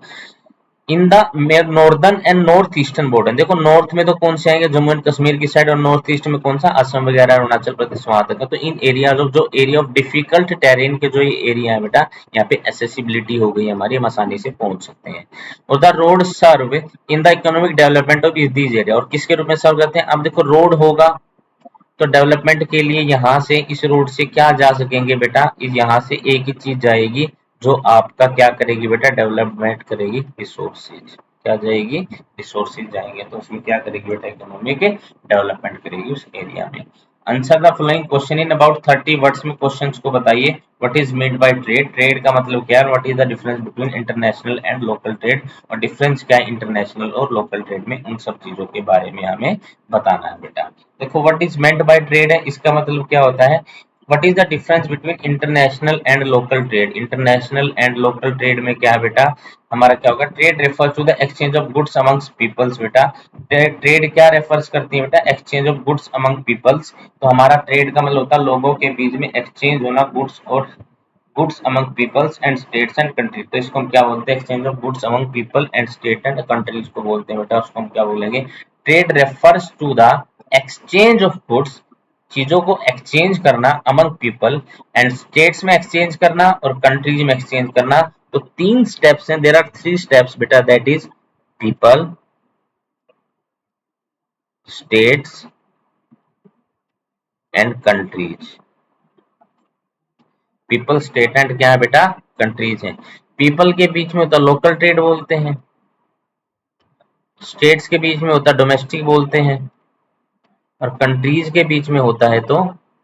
In the northern and north eastern border. देखो नॉर्थ में तो कौन से आएंगे, जम्मू एंड कश्मीर की साइड, और नॉर्थ ईस्ट में कौन सा, असम वगैरह, अरुणाचल प्रदेश वहां तक है। तो इन एरियाज ऑफ, जो एरिया ऑफ डिफिकल्ट टेरेन के जो ये एरिया है बेटा, यहाँ पे एसेसिबिलिटी हो गई हमारी, हम आसानी से पहुंच सकते हैं। और the road serve in the economic development of these area, और किसके रूप में सर्व करते हैं। अब देखो रोड होगा तो डेवलपमेंट के लिए यहाँ से इस रोड से क्या जा सकेंगे बेटा, इस यहाँ से एक ही चीज जाएगी जो आपका क्या करेगी बेटा, डेवलपमेंट करेगी, रिसोर्सेज। क्या जाएगी, रिसोर्सेज जाएंगे, तो उसमें क्या करेगी बेटा, इकोनॉमिक डेवलपमेंट करेगी उस एरिया में। Answer the following question in about 30 words में क्वेश्चंस को बताइए। What is made by trade, trade का मतलब क्या है, what is the difference between international and local trade, और डिफरेंस क्या है इंटरनेशनल और लोकल ट्रेड में, उन सब चीजों के बारे में हमें बताना है बेटा। देखो what is meant by trade है, इसका मतलब क्या होता है, what is the difference between international and local trade. International and local trade में क्या है बेटा, हमारा क्या होगा, trade refers to the exchange of goods amongst peoples बेटा। ट्रेड क्या रेफर्स करती है बेटा, exchange of goods among peoples. तो हमारा ट्रेड का मतलब होता है लोगों के बीच में एक्सचेंज होना गुड्स और goods among peoples and states and countries. तो इसको हम क्या बोलते हैं, exchange of goods among people and state and countries को बोलते हैं बेटा, उसको हम क्या बोलेंगे, trade refers to the exchange of goods, चीजों को एक्सचेंज करना, अमंग पीपल, एंड स्टेट्स में एक्सचेंज करना और कंट्रीज में एक्सचेंज करना। तो तीन स्टेप्स हैं, देयर आर थ्री स्टेप्स बेटा, that is people, states and countries. People, state and क्या है बेटा, कंट्रीज है। पीपल के बीच में होता लोकल ट्रेड बोलते हैं, स्टेट्स के बीच में होता डोमेस्टिक बोलते हैं, और कंट्रीज के बीच में होता है तो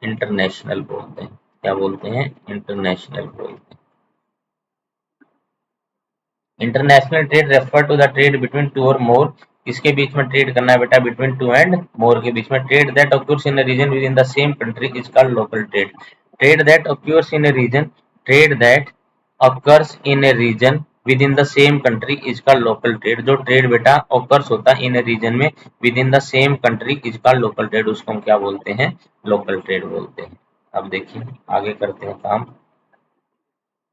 इंटरनेशनल बोलते हैं। क्या बोलते हैं, इंटरनेशनल बोलते हैं। International trade refer to the trade between two or more, किसके बीच में ट्रेड करना है बेटा, बिटवीन टू एंड मोर के बीच में। Trade that occurs in a region within the same country is called local trade. Trade that occurs in a region, trade that occurs in a region within the same country is called local trade. जो trade बेटा occurs होता है in a region में within the same country is called local trade, उसको हम क्या बोलते हैं, लोकल ट्रेड बोलते हैं। अब देखिए आगे करते हैं काम।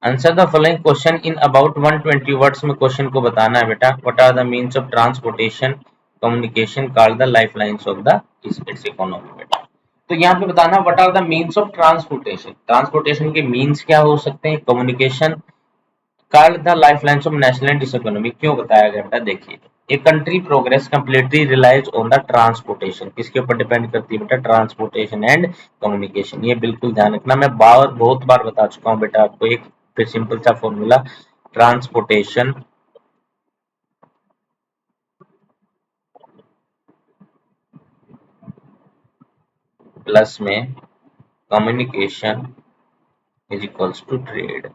Answer the following question in about 120 words में क्वेश्चन को बताना है बेटा। What are the means of transportation communication called the life lines of the states economy बेटा। तो यहाँ पे बताना what are the means of transportation, transportation के मीन्स क्या हो सकते हैं, communication called the life lines of national and economy, क्यों बताया गया बेटा, देखिए a country progress completely relies on the transportation, किसके ऊपर डिपेंड करती है बेटा, ट्रांसपोर्टेशन एंड कम्युनिकेशन। ये बिल्कुल ध्यान रखना, मैं बहुत बार बता चुका हूँ बेटा आपको, एक फिर सिंपल सा फॉर्मूला, ट्रांसपोर्टेशन प्लस में communication is equals to trade.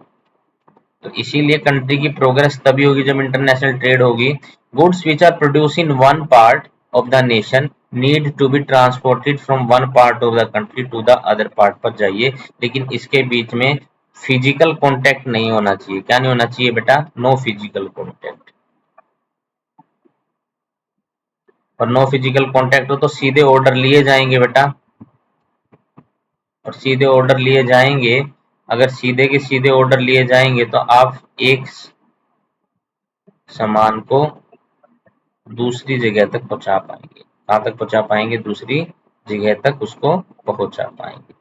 तो इसीलिए कंट्री की प्रोग्रेस तभी होगी जब इंटरनेशनल ट्रेड होगी। Goods which are produce in one part of the nation need to be transported from one part of the country to the other part पर जाइए, लेकिन इसके बीच में फिजिकल कांटेक्ट नहीं होना चाहिए। क्या नहीं होना चाहिए बेटा, नो फिजिकल कांटेक्ट। और नो फिजिकल कांटेक्ट हो तो सीधे ऑर्डर लिए जाएंगे बेटा, और सीधे ऑर्डर लिए जाएंगे, अगर सीधे के सीधे ऑर्डर लिए जाएंगे तो आप एक सामान को दूसरी जगह तक पहुंचा पाएंगे। कहाँ तक पहुंचा पाएंगे, दूसरी जगह तक उसको पहुंचा पाएंगे।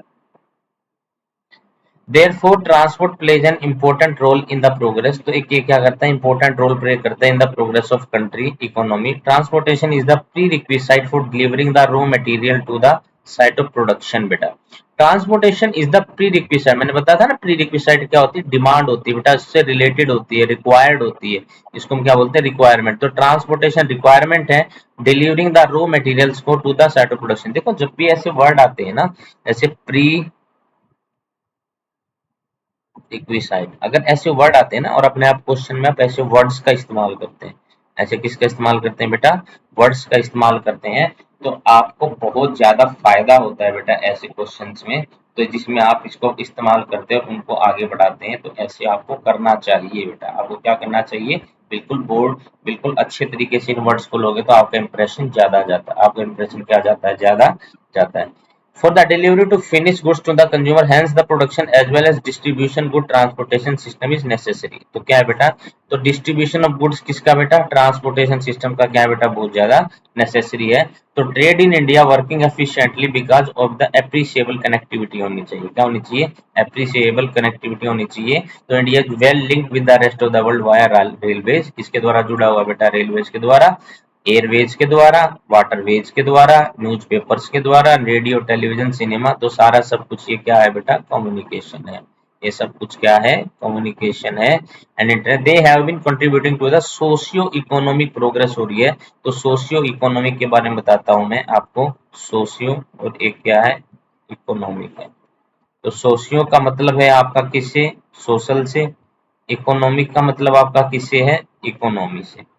Therefore, transport plays an important role in the progress। तो एक ये क्या करता है, important role play करता है in the progress of country economy। Transportation is the prerequisite for delivering the raw material to the site of production बेटा। Transportation is the pre requisite, मैंने बताया था ना, प्री रिक्विसाइट क्या होती है, डिमांड होती है बेटा, इससे रिलेटेड होती है, रिक्वायर्ड होती है, इसको हम क्या बोलते हैं, रिक्वायरमेंट। तो ट्रांसपोर्टेशन रिक्वायरमेंट है डिलीवरिंग द रॉ मटेरियल्स को to the site of production. देखो जब भी ऐसे वर्ड आते हैं ना, ऐसे प्री रिक्विसाइट, अगर ऐसे वर्ड आते हैं ना, और अपने आप क्वेश्चन में आप ऐसे वर्ड्स का इस्तेमाल करते हैं, ऐसे किसका इस्तेमाल करते हैं बेटा, वर्ड्स का इस्तेमाल करते हैं, तो आपको बहुत ज्यादा फायदा होता है बेटा ऐसे क्वेश्चंस में। तो जिसमें आप इसको इस्तेमाल करते हैं और उनको आगे बढ़ाते हैं, तो ऐसे आपको करना चाहिए बेटा। आपको क्या करना चाहिए, बिल्कुल अच्छे तरीके से इन वर्ड्स को लोगे तो आपका इंप्रेशन ज्यादा जाता है, आपका इंप्रेशन क्या जाता है, ज्यादा जाता है। for the delivery to finished goods to the consumer, hence the production as well as distribution good transportation system is necessary। तो क्या है बेटा, तो डिस्ट्रीब्यूशन ऑफ गुड्स किसका बेटा, ट्रांसपोर्टेशन सिस्टम का क्या बेटा, बहुत ज्यादा नेसेसरी है। तो trade in India working efficiently because of the appreciable connectivity होनी चाहिए, क्या होनी चाहिए, एप्रिशिएबल कनेक्टिविटी होनी चाहिए। तो India is well linked with the rest of the world via railways, किसके द्वारा जुड़ा हुआ बेटा, रेलवेज के द्वारा, एयरवेज के द्वारा, वाटरवेज के द्वारा, न्यूज़पेपर्स के द्वारा, रेडियो, टेलीविजन, सिनेमा, तो सारा सब कुछ ये क्या है बेटा, कम्युनिकेशन है। ये सब कुछ क्या है, कम्युनिकेशन है। And internet they have been contributing to the socio economic progress हो रही है। तो सोशियो इकोनॉमिक के बारे में बताता हूं मैं आपको, सोशियो और एक क्या है, इकोनॉमिक है। तो सोशियो का मतलब है आपका किससे, सोशल से, इकोनॉमिक का मतलब आपका किससे है, इकोनॉमी से।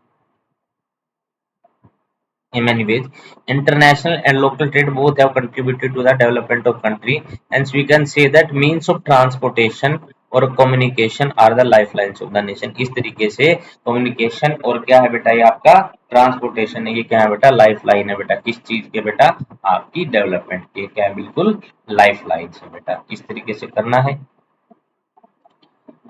In many ways, international and local trade both have contributed to the development of country. Hence, we can say that means of transportation और communication are the lifelines of the nation। इस तरीके से communication और क्या है बेटा, ये आपका transportation है, ये क्या है बेटा, lifeline है बेटा, किस चीज के बेटा, आपकी development के, क्या है, बिल्कुल lifelines है बेटा। इस तरीके से करना है।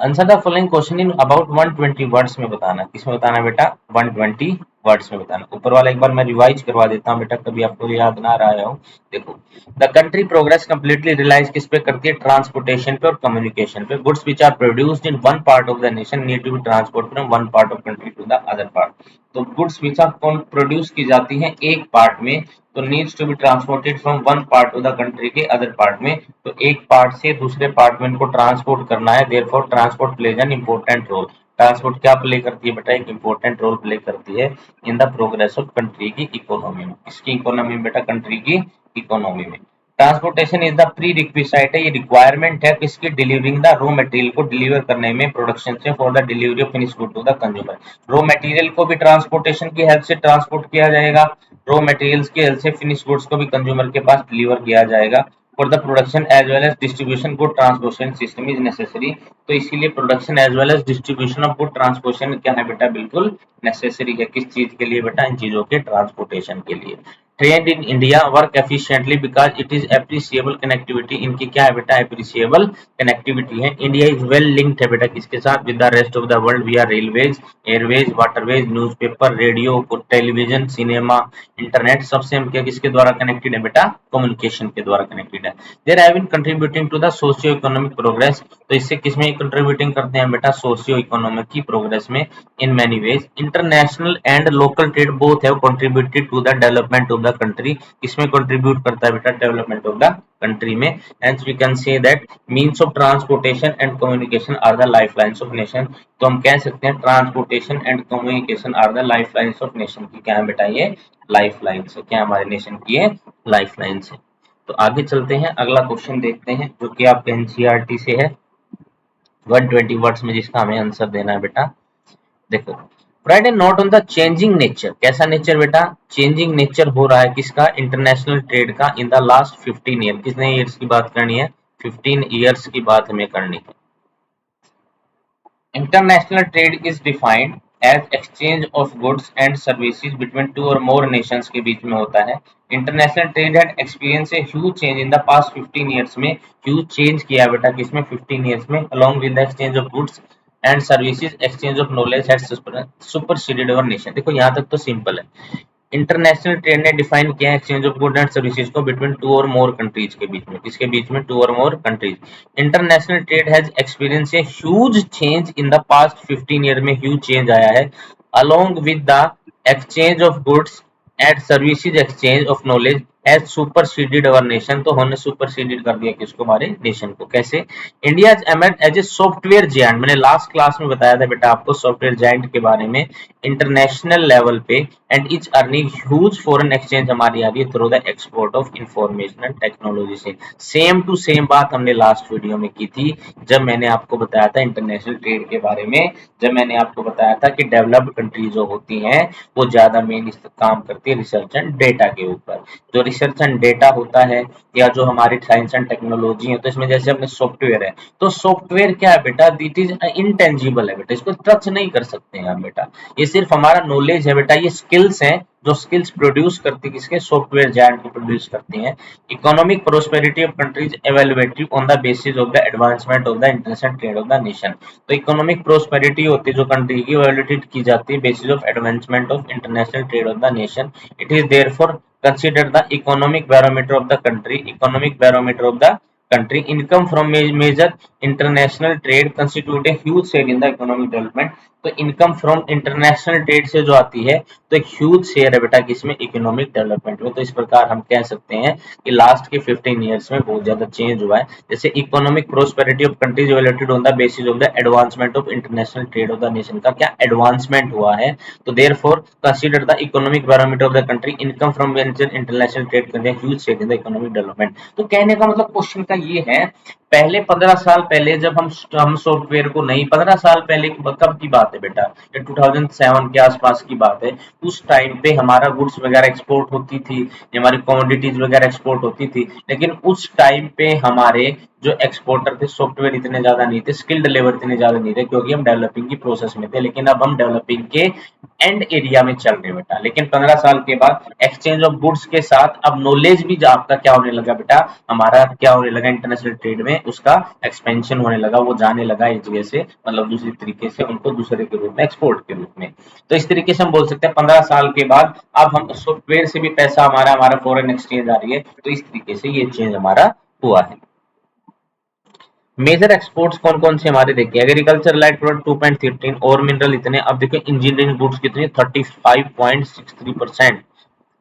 Answer the following question in about 120 words में बताना, किसमें बताना बेटा, 120 वर्ड्स में बताना। ऊपर वाला एक बार मैं रिवाइज करवा देता हूं बेटा, कभी आपको याद ना रहा हो। देखो, the country progress completely relies किस पे करती है, ट्रांसपोर्टेशन पे और कम्युनिकेशन पे। Goods which are produced in one part of the nation need to be transport from one part of country to the other part. तो गुड्स विच आर प्रोड्यूस की जाती है एक पार्ट में, तो needs to be transported from one part of the country के other part में। तो एक पार्ट से दूसरे पार्ट में इनको ट्रांसपोर्ट करना है, therefore transport plays an important role. Transport क्या प्ले करती है बेटा, एक इंपॉर्टेंट रोल प्ले करती है in the progress of country की इकोनॉमी में। इसकी इकोनॉमी में बेटा, कंट्री की इकोनॉमी में transportation is the prerequisite है, ये रिक्वायरमेंट है किसकी, डिलीवरिंग द रॉ मटेरियल को डिलीवर करने में प्रोडक्शन से for the delivery of finish good to the consumer. Raw material को भी ट्रांसपोर्टेशन की हेल्प से ट्रांसपोर्ट किया जाएगा, रॉ मटेरियल्स की हेल्प से फिनिश गुड्स को भी कंज्यूमर के पास डिलीवर किया जाएगा। For the production as well as distribution good transportation system is necessary. तो इसीलिए production as well as distribution of good transportation क्या है बेटा, बिल्कुल नेसेसरी है। किस चीज के लिए बेटा, इन चीजों के ट्रांसपोर्टेशन के लिए। Trade in India work efficiently because it is appreciable connectivity, इनकी क्या है बेटा, एप्रिशिएबल कनेक्टिविटी है। इंडिया इज वेल लिंक्ड है बेटा किसके साथ, with the rest of the world via railways, airways, waterways, newspaper, radio, television, cinema, internet, सबसे हम क्या किसके द्वारा कनेक्टेड है बेटा, कम्युनिकेशन के द्वारा कनेक्टेड है। There have been contributing to the socio economic progress, तो इससे किसमें कंट्रीब्यूटिंग करते हैं बेटा, सोशियो इकोनॉमिक की प्रोग्रेस में। In many ways international and local trade both have contributed to the development of the country, किसमें कंट्रीब्यूट करता है बेटा, डेवलपमेंट ऑफ द कंट्री में। Hence we can say that means of transportation and communication are the lifelines of nation. तो हम कह सकते हैं transportation and communication are the lifelines of nation की क्या है बेटा, ये लाइफलाइंस है, क्या हमारे नेशन की है, लाइफलाइंस है। तो आगे चलते हैं, अगला क्वेश्चन देखते हैं जो कि आपके एनसीईआरटी से है, 120 वर्ड्स में जिसका हमें आंसर देना है बेटा। देखो, right A note on the changing nature, कैसा नेचर बेटा, चेंजिंग नेचर हो रहा है किसका, इंटरनेशनल ट्रेड का इन द लास्ट 15 ईयर। कितने ईयर्स की बात करनी है, 15 ईयर्स की बात हमें करनी है। International trade is defined as exchange of goods and services between two or more nations के बीच में होता है। International trade had experience a huge change in the past 15 years में, ह्यूज चेंज किया बेटा किसमें, 15 ईयर्स में, along with the exchange of goods and services exchange of knowledge had superseded our nation. देखो यहाँ तक तो सिंपल है। इंटरनेशनल ट्रेड ने डिफाइन किया है exchange of good and services को between two or more countries के बीच में, किसके बीच में, to or more countries. International trade has experience a huge change in the past 15 year में, ह्यूज चेंज आया है along with the exchange of goods and services exchange of knowledge has superseded our nation. तो हमने superseded कर दिया किसको, हमारे nation को। कैसे, India has emerge as a software giant, मैंने लास्ट क्लास में बताया था बेटा आपको सॉफ्टवेयर जायंट के बारे में, इंटरनेशनल लेवल पे, and is earning huge foreign exchange हमारी आ रही है through the export of information and technology से। सेम टू सेम बात हमने लास्ट वीडियो में की थी जब मैंने आपको बताया था इंटरनेशनल ट्रेड के बारे में, जब मैंने आपको बताया था कि डेवलप्ड कंट्रीज जो होती हैं वो ज्यादा मेन काम करती है रिसर्च एंड डेटा के ऊपर। जो रिसर्च एंड डेटा होता है या जो हमारी साइंस एंड टेक्नोलॉजी है, तो इसमें जैसे अपने सॉफ्टवेयर है, तो सॉफ्टवेयर क्या है बेटा, इट इज इंटेंजिबल है बेटा, इसको टच नहीं कर सकते हैं हम बेटा, ये सिर्फ हमारा नॉलेज है बेटा, ये स्किल्स हैं जो स्किल्स प्रोड्यूस करती किसके, सॉफ्टवेयर जायंट को प्रोड्यूस करती हैं। Economic prosperity of countries evaluated on the basis of the advancement of the international trade of the nation. तो इकोनॉमिक प्रोस्पेरिटी होती है जो कंट्री की, एवेल्युएटेड की जाती है basis of advancement of international trade of the nation. It is therefore consider the economic barometer of the country. Economic barometer of the country. Income from major international trade constitute a huge share in the economic development. तो income from international trade से जो आती है तो एक huge share है बेटा किसमें, इकोनॉमिक डेवलपमेंट में। तो इस प्रकार हम कह सकते हैं कि लास्ट के 15 इयर्स में बहुत ज्यादा चेंज हुआ है। जैसे economic prosperity of countries evaluated on the basis of the advancement of international trade of the nation का क्या एडवांसमेंट हुआ है। तो therefore consider the economic barometer of the country, income from international trade करते हैं huge share in the economic development. तो कहने का मतलब क्वेश्चन का ये है, पहले 15 साल पहले जब हम सॉफ्टवेयर को नहीं, 15 साल पहले कब की बात है बेटा, ये 2007 के आसपास की बात है। उस टाइम पे हमारा गुड्स वगैरह एक्सपोर्ट होती थी, हमारी कमोडिटीज वगैरह एक्सपोर्ट होती थी, लेकिन उस टाइम पे हमारे जो एक्सपोर्टर थे सॉफ्टवेयर इतने ज्यादा नहीं थे, स्किल्ड लेबर इतने ज्यादा नहीं थे, क्योंकि हम डेवलपिंग की प्रोसेस में थे। लेकिन अब हम डेवलपिंग के एंड एरिया में चल रहे बेटा। लेकिन 15 साल के बाद एक्सचेंज ऑफ गुड्स के साथ अब नॉलेज भी आपका क्या होने लगा बेटा, हमारा क्या होने लगा, इंटरनेशनल ट्रेड में उसका एक्सपेंशन होने लगा, वो जाने लगा एक जगह से, मतलब दूसरी तरीके से उनको दूसरे के रूप में, एक्सपोर्ट के रूप में। तो इस तरीके से हम बोल सकते हैं 15 साल के बाद अब हम सॉफ्टवेयर से भी पैसा हमारा फॉरेन एक्सचेंज आ रही है। तो इस तरीके से ये चेंज हमारा हुआ है। मेजर एक्सपोर्ट्स कौन कौन से हमारे देखिए, एग्रीकल्चर लाइट प्रोडक्ट 2.13 और मिनरल इतने, अब देखिए इंजीनियरिंग गुड्स कितने 35.63%,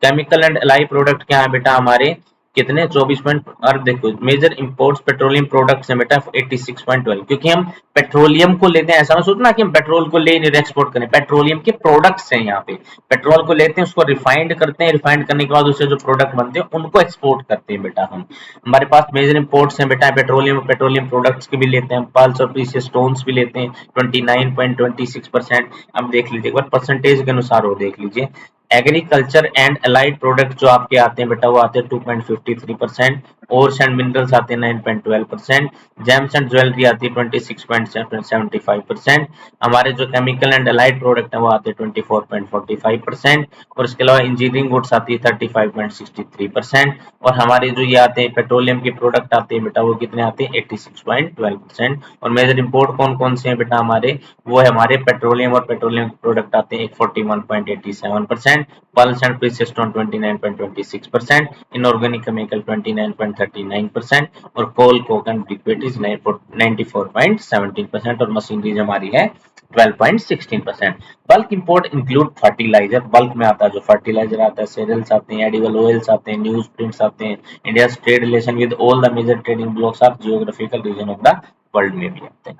केमिकल एंड अलाई प्रोडक्ट क्या है बेटा हमारे कितने 24 पॉइंट, और देखो मेजर इंपोर्ट्स पेट्रोलियम प्रोडक्ट्स है बेटा 86.12, क्योंकि हम पेट्रोलियम को लेते हैं, ऐसा मत सोचना कि हम पेट्रोल को ले नहीं एक्सपोर्ट करें, पेट्रोलियम के प्रोडक्ट्स हैं यहाँ पे, पेट्रोल को लेते हैं उसको रिफाइंड करते हैं, रिफाइंड करने के बाद उससे जो प्रोडक्ट बनते हैं उनको एक्सपोर्ट करते हैं बेटा हम। हमारे पास मेजर इंपोर्ट्स हैं बेटा पेट्रोलियम, पेट्रोलियम प्रोडक्ट्स के भी लेते हैं, पल्स और प्रीशियस स्टोन्स भी लेते हैं 29.26%। अब देख लीजिए एक बार परसेंटेज के अनुसार वो देख लीजिए, एग्रीकल्चर एंड अलाइड प्रोडक्ट जो आपके आते हैं बेटा वो आते हैं 2.53%, ओर्स एंड मिनरल्स आते हैं 9.12%, जेम्स एंड ज्वेलरी आती है 26.75%, हमारे जो केमिकल एंड अलाइड प्रोडक्ट है वो आते हैं 24.45%, और इसके अलावा इंजीनियरिंग गुड्स आती है 35.63%, और हमारे जो ये आते हैं पेट्रोलियम के प्रोडक्ट आते हैं बेटा वो कितने आते हैं 86.12%। और मेजर इंपोर्ट कौन कौन से हैं बेटा हमारे, वो है हमारे पेट्रोलियम और पेट्रोलियम प्रोडक्ट आते हैं 41.87%, pulse and precious stone 29.26%, inorganic chemical 29.39%, और कोल कोक एंड लिक्विड्स 94.17%, और मशीनरीज हमारी है 12.16%। Bulk import include fertilizer, bulk में आता है जो फर्टिलाइजर आता है, सेरियल्स आते हैं, एडिबल ऑयल्स आते हैं, न्यूज प्रिंट्स आते हैं, India trade relation with all the major trading blocs of geographical region of the world में भी आते हैं।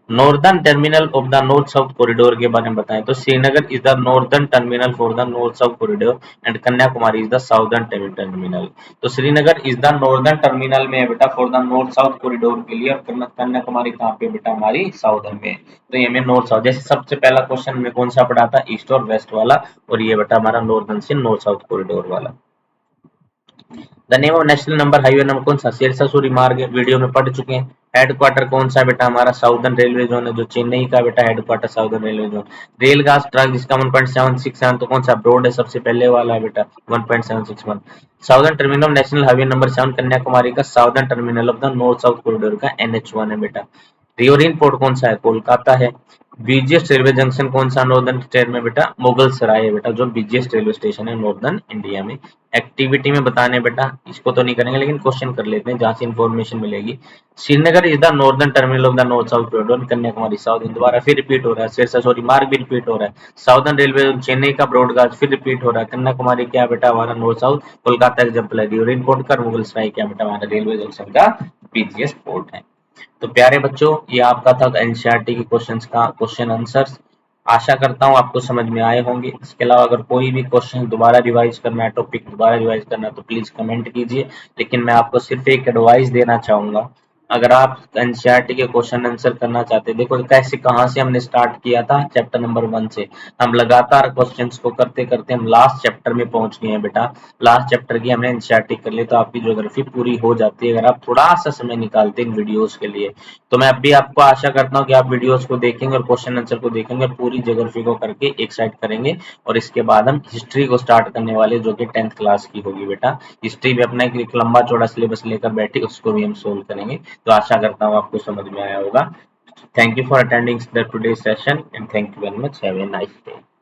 Northern terminal of the north south corridor के बारे में बताएं तो Srinagar is the northern terminal for the north south corridor and Kanyakumari is the southern terminal. तो Srinagar is the northern terminal में है बेटा for the north south corridor के लिए, और कन्याकुमारी कहाँ पे बेटा हमारी साउदर्न में। तो ये में नॉर्थ साउथ, जैसे सबसे पहला क्वेश्चन में कौन सा पढ़ा था, ईस्ट और वेस्ट वाला, और ये बेटा हमारा नॉर्दर्न से नॉर्थ साउथ कॉरिडोर वाला। The name of national number highway number कौन सा, सिरसा सूरी मार्ग, वीडियो में पढ़ चुके हैं। हेडक्वार्टर कौन सा बेटा हमारा साउदर्न रेलवे जोन है, जो चेन्नई का बेटा headquarter southern railway zone. Rail गाज ट्रैक जिसका 1.767, तो कौन सा ब्रॉड है सबसे पहले वाला है बेटा 1.761। Southern terminal national highway number 7 Kanyakumari का southern terminal of the north south corridor का NH1 है बेटा। रियोरिन पोर्ट कौन सा है, कोलकाता है। बिजिएस्ट रेलवे जंक्शन कौन सा नॉर्दर्न स्टेट में बेटा, मुगल सराय है बेटा, जो बिजिएस्ट रेलवे स्टेशन है नॉर्दर्न इंडिया में। एक्टिविटी में बताने बेटा, इसको तो नहीं करेंगे लेकिन क्वेश्चन कर लेते हैं जहां से इंफॉर्मेशन मिलेगी। Srinagar is the northern terminal of the north south corridor, Kanyakumari south. दोबारा फिर रिपीट हो रहा है, सिरसा सॉरी मार्ग भी रिपीट हो रहा है। साउदर्न रेलवे चेन्नई का ब्रॉडकास्ट फिर रिपीट हो रहा है। कन्याकुमारी क्या बेटा हमारा नॉर्थ साउथ, कोलकाता एग्जाम्पल है। रियोरिन पोर्ट का, मुगल सराय क्या बेटा हमारा रेलवे जंक्शन का बिजिएस्ट पोर्ट है। तो प्यारे बच्चों ये आपका था एनसीईआरटी के क्वेश्चंस का क्वेश्चन आंसर्स। आशा करता हूँ आपको समझ में आए होंगे। इसके अलावा अगर कोई भी क्वेश्चन दोबारा रिवाइज करना है, टॉपिक दोबारा रिवाइज करना है, तो प्लीज कमेंट कीजिए। लेकिन मैं आपको सिर्फ एक एडवाइस देना चाहूंगा, अगर आप एनसीईआरटी के क्वेश्चन आंसर करना चाहते हैं, देखो कैसे कहाँ से हमने स्टार्ट किया था चैप्टर नंबर 1 से, हम लगातार क्वेश्चंस को करते करते हम लास्ट चैप्टर में पहुंच गए हैं बेटा। लास्ट चैप्टर की हमने एनसीईआरटी कर ली, तो आपकी ज्योग्राफी पूरी हो जाती है अगर आप थोड़ा सा समय निकालते हैं इन वीडियोस के लिए। तो मैं अब भी आपको आशा करता हूँ कि आप वीडियोस को देखेंगे और क्वेश्चन आंसर को देखेंगे, पूरी ज्योग्राफी को करके एक साइड करेंगे, और इसके बाद हम हिस्ट्री को स्टार्ट करने वाले, जो कि 10th क्लास की होगी बेटा। हिस्ट्री भी अपना एक लंबा चौड़ा सिलेबस लेकर बैठी, उसको भी हम सोल्व करेंगे। तो आशा करता हूँ आपको समझ में आया होगा। Thank you for attending the today session and thank you very much. Have a nice day.